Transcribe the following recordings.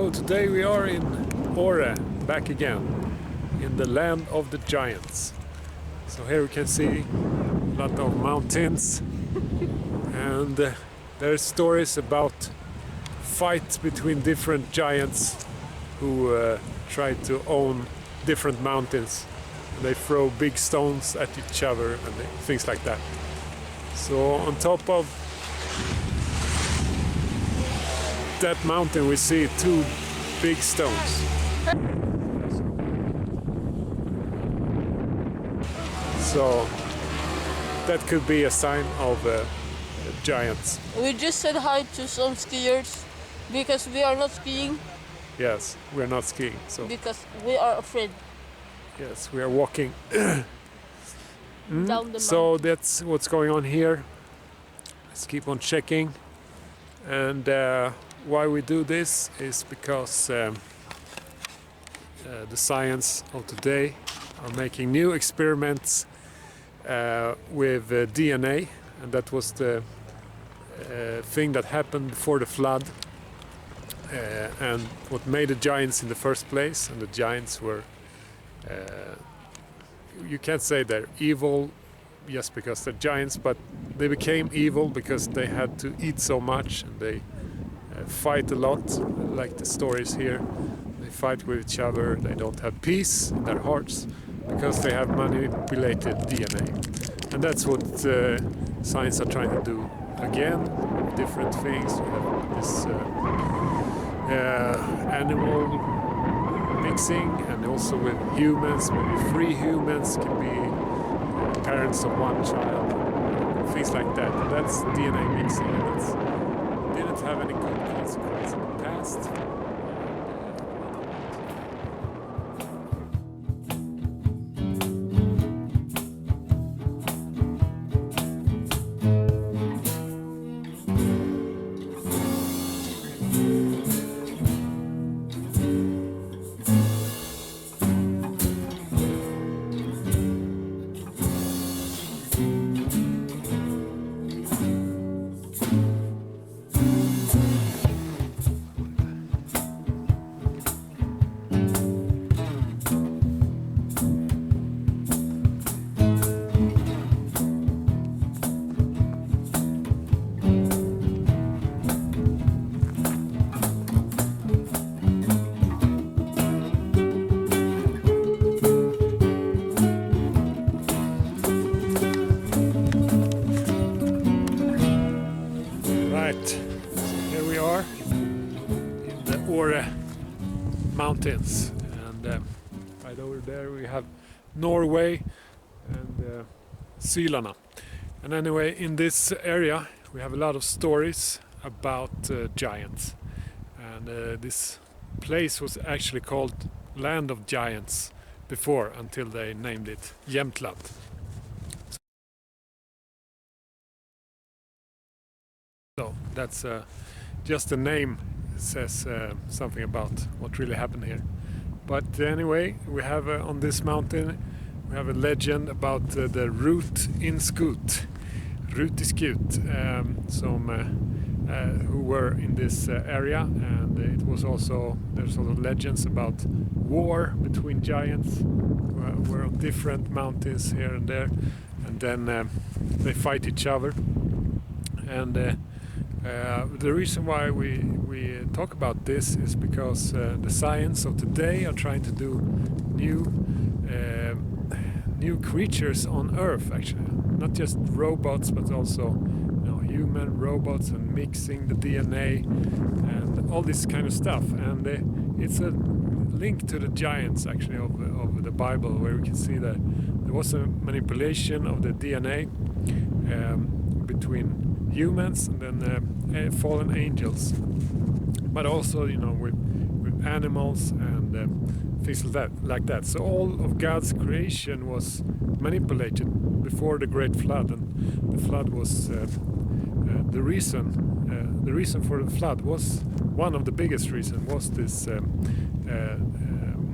So today we are in Åre, back again, in the land of the giants. So here we can see a lot of mountains and there's stories about fights between different giants who try to own different mountains. They throw big stones at each other and things like that. So on top of that mountain we see two big stones. So that could be a sign of giants. We just said hi to some skiers because we are not skiing. Yes, we are not skiing. So Because we are afraid yes, we are walking down the So mountain. that's what's going on here. Let's keep on checking. And why we do this is because the science of today are making new experiments with DNA, and that was the thing that happened before the flood and what made the giants in the first place. And the giants were you can't say they're evil just because they're giants, but they became evil because they had to eat so much and they fight a lot, like the stories here. They fight with each other, they don't have peace in their hearts because they have manipulated DNA. And that's what science are trying to do again, with different things. We have this animal mixing, and also with humans, maybe 3 humans can be parents of 1 child, things like that. And that's DNA mixing, and that's didn't have any good consequences in the past. Here we are in the Åre mountains, and right over there we have Norway and Sylarna. And anyway, in this area we have a lot of stories about giants, and this place was actually called Land of Giants before, until they named it Jämtland. So that's just the name says something about what really happened here. But anyway, we have on this mountain we have a legend about the Åreskutan, who were in this area, and it was also there's also legends about war between giants who were on different mountains here and there, and then they fight each other. And the reason why we talk about this is because the science of today are trying to do new creatures on Earth, actually, not just robots, but also human robots, and mixing the DNA and all this kind of stuff. And it's a link to the giants, actually, of the Bible, where we can see that there was a manipulation of the DNA between humans and then fallen angels, but also with animals and things like that. So all of God's creation was manipulated before the great flood, and the flood was the reason for the flood was one of the biggest reasons was this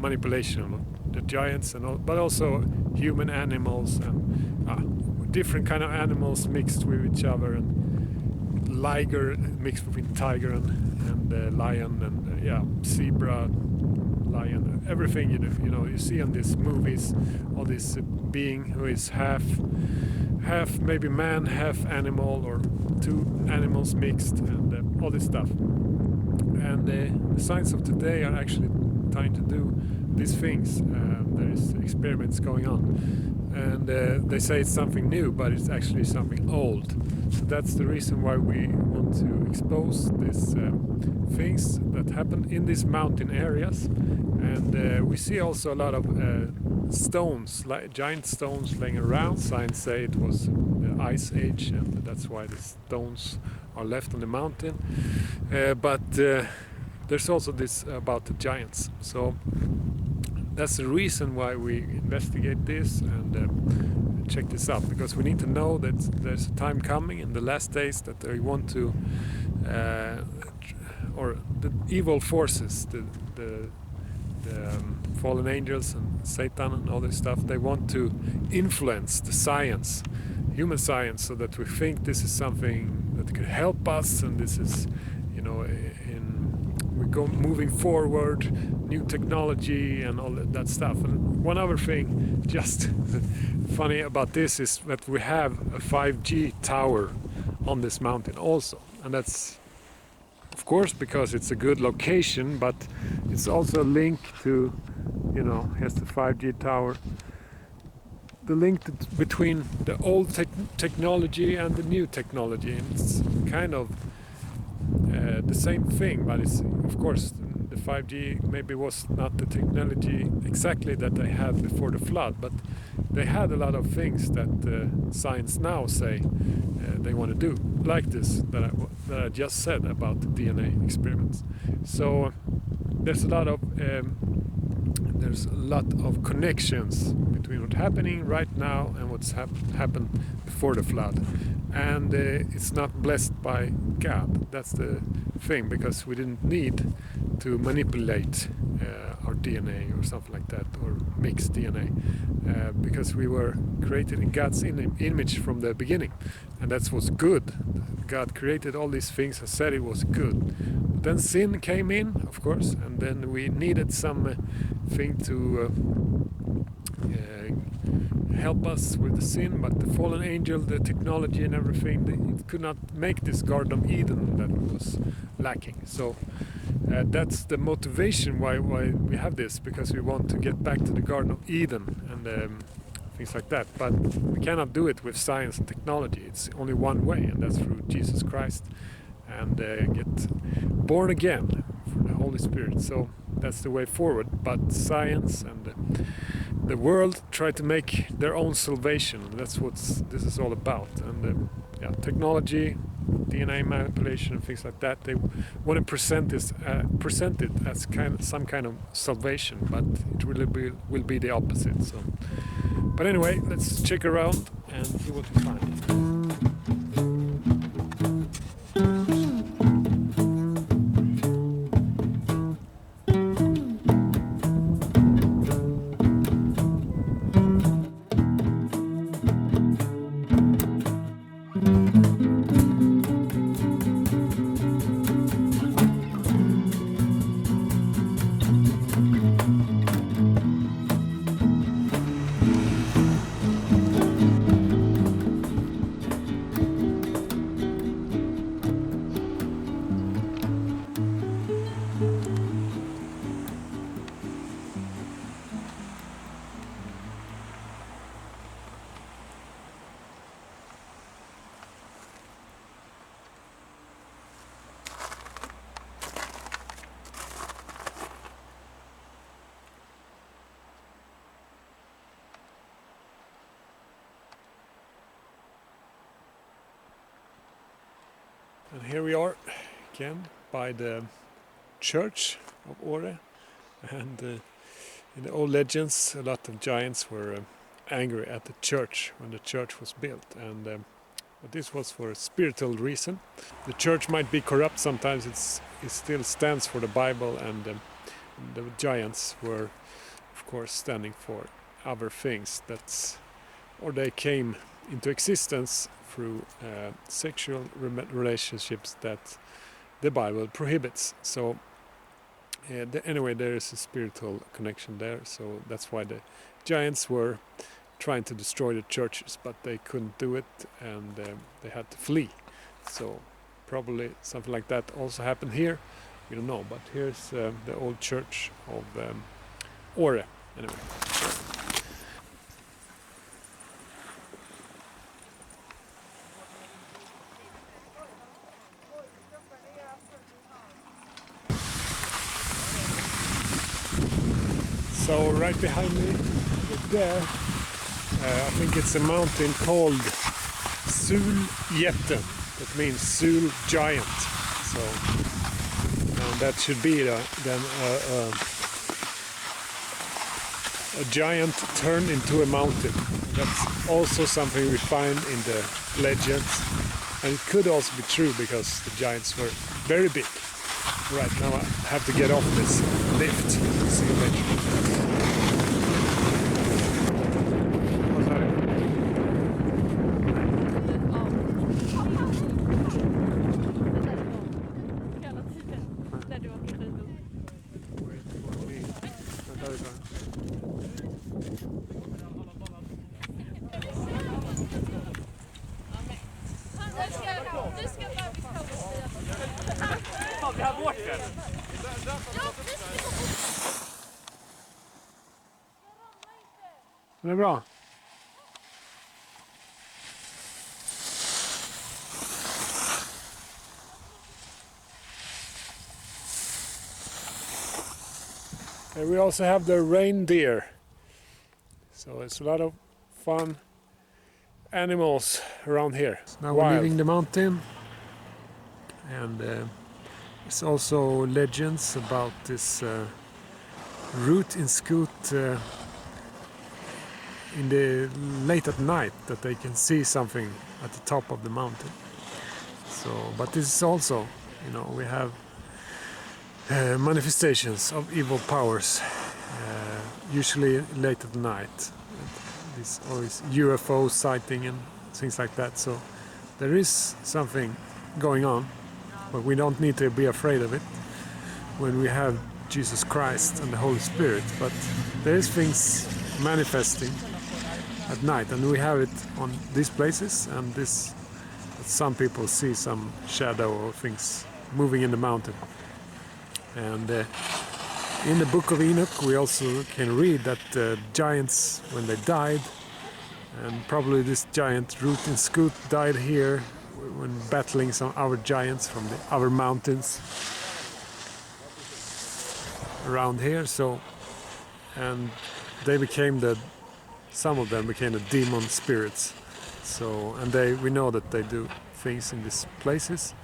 manipulation of the giants and all, but also human animals and different kind of animals mixed with each other, and liger mixed between tiger and lion, and zebra, lion, everything you see in these movies, all this being who is half maybe man, half animal, or two animals mixed, and all this stuff. And the science of today are actually trying to do these things. There is experiments going on, and they say it's something new, but it's actually something old. So that's the reason why we want to expose these things that happen in these mountain areas. And we see also a lot of stones, like giant stones laying around. Science say it was the ice age, and that's why the stones are left on the mountain. But there's also this about the giants. So that's the reason why we investigate this and check this out, because we need to know that there's a time coming in the last days that they want to, or the evil forces, the fallen angels and Satan and all this stuff, they want to influence the science, human science, so that we think this is something that could help us, and this is, we go moving forward, new technology and all that stuff. And one other thing, just funny about this, is that we have a 5G tower on this mountain also, and that's of course because it's a good location, but it's also a link to, here's the 5G tower, the link between the old technology and the new technology. And it's kind of the same thing, but it's, of course, the 5G maybe was not the technology exactly that they had before the flood, but they had a lot of things that science now say they want to do, like this that I just said about the DNA experiments. So there's a lot of connections between what's happening right now and what's happened before the flood. And it's not blessed by God. That's the thing, because we didn't need to manipulate our DNA or something like that, or mix DNA, because we were created in God's image from the beginning, and that's what's good. God created all these things and said it was good. But then sin came in, of course, and then we needed some thing to help us with the sin, but the fallen angel, the technology and everything, it could not make this Garden of Eden that was lacking. So that's the motivation why we have this, because we want to get back to the Garden of Eden and things like that. But we cannot do it with science and technology. It's only one way, and that's through Jesus Christ, and get born again from the Holy Spirit. So that's the way forward. But science and the world try to make their own salvation. That's what this is all about. And technology, DNA manipulation and things like that, they want to present it as some kind of salvation, but it really will be the opposite. So, but anyway, let's check around and see what we find. And here we are again by the church of Åre, and in the old legends a lot of giants were angry at the church when the church was built, and but this was for a spiritual reason. The church might be corrupt sometimes, it still stands for the Bible, and the giants were of course standing for other things or they came into existence through sexual relationships that the Bible prohibits. So Anyway, there is a spiritual connection there, so that's why the giants were trying to destroy the churches, but they couldn't do it, and they had to flee. So probably something like that also happened here. We don't know, but here's the old church of Åre, anyway. So right behind me, there, I think it's a mountain called Jätten. That means Sul giant. So that should be then a giant turned into a mountain. That's also something we find in the legends, and it could also be true because the giants were very big. Right, now I have to get off this lift. See you later. Det är bra. And we also have the reindeer. So it's a lot of fun animals around here. Now we're leaving the mountain, and it's also legends about this route in Scoot in the late at night, that they can see something at the top of the mountain. So, but this is also, you know, we have manifestations of evil powers, usually late at night. There's always UFO sighting and things like that. So there is something going on, but we don't need to be afraid of it when we have Jesus Christ and the Holy Spirit. But there is things manifesting at night, and we have it on these places, and this, some people see some shadow or things moving in the mountain. And in the book of Enoch we also can read that giants, when they died, and probably this giant Root in Scoot died here when battling some other giants from the other mountains around here. So, and they became some of them became the demon spirits. So, and we know that they do things in these places,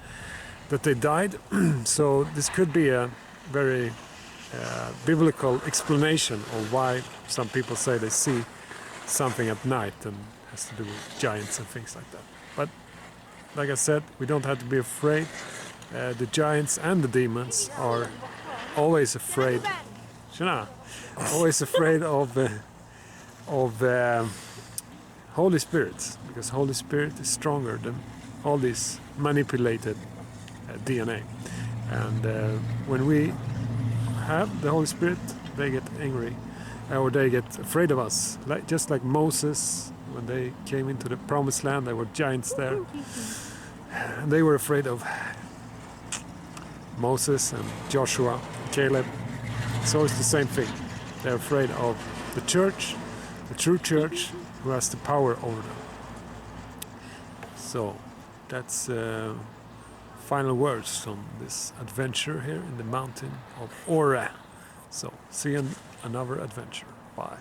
that they died. So this could be a very biblical explanation of why some people say they see something at night, and has to do with giants and things like that. But like I said, we don't have to be afraid. The giants and the demons are always afraid. Always afraid of Holy Spirit, because Holy Spirit is stronger than all this manipulated DNA. And when we have the Holy Spirit, they get angry, or they get afraid of us. Just like Moses, when they came into the Promised Land, there were giants there, and they were afraid of Moses and Joshua, Caleb. So it's the same thing. They're afraid of the church, the true church, who has the power over them. So that's final words on this adventure here in the mountain of Åre. So see you in another adventure. Bye.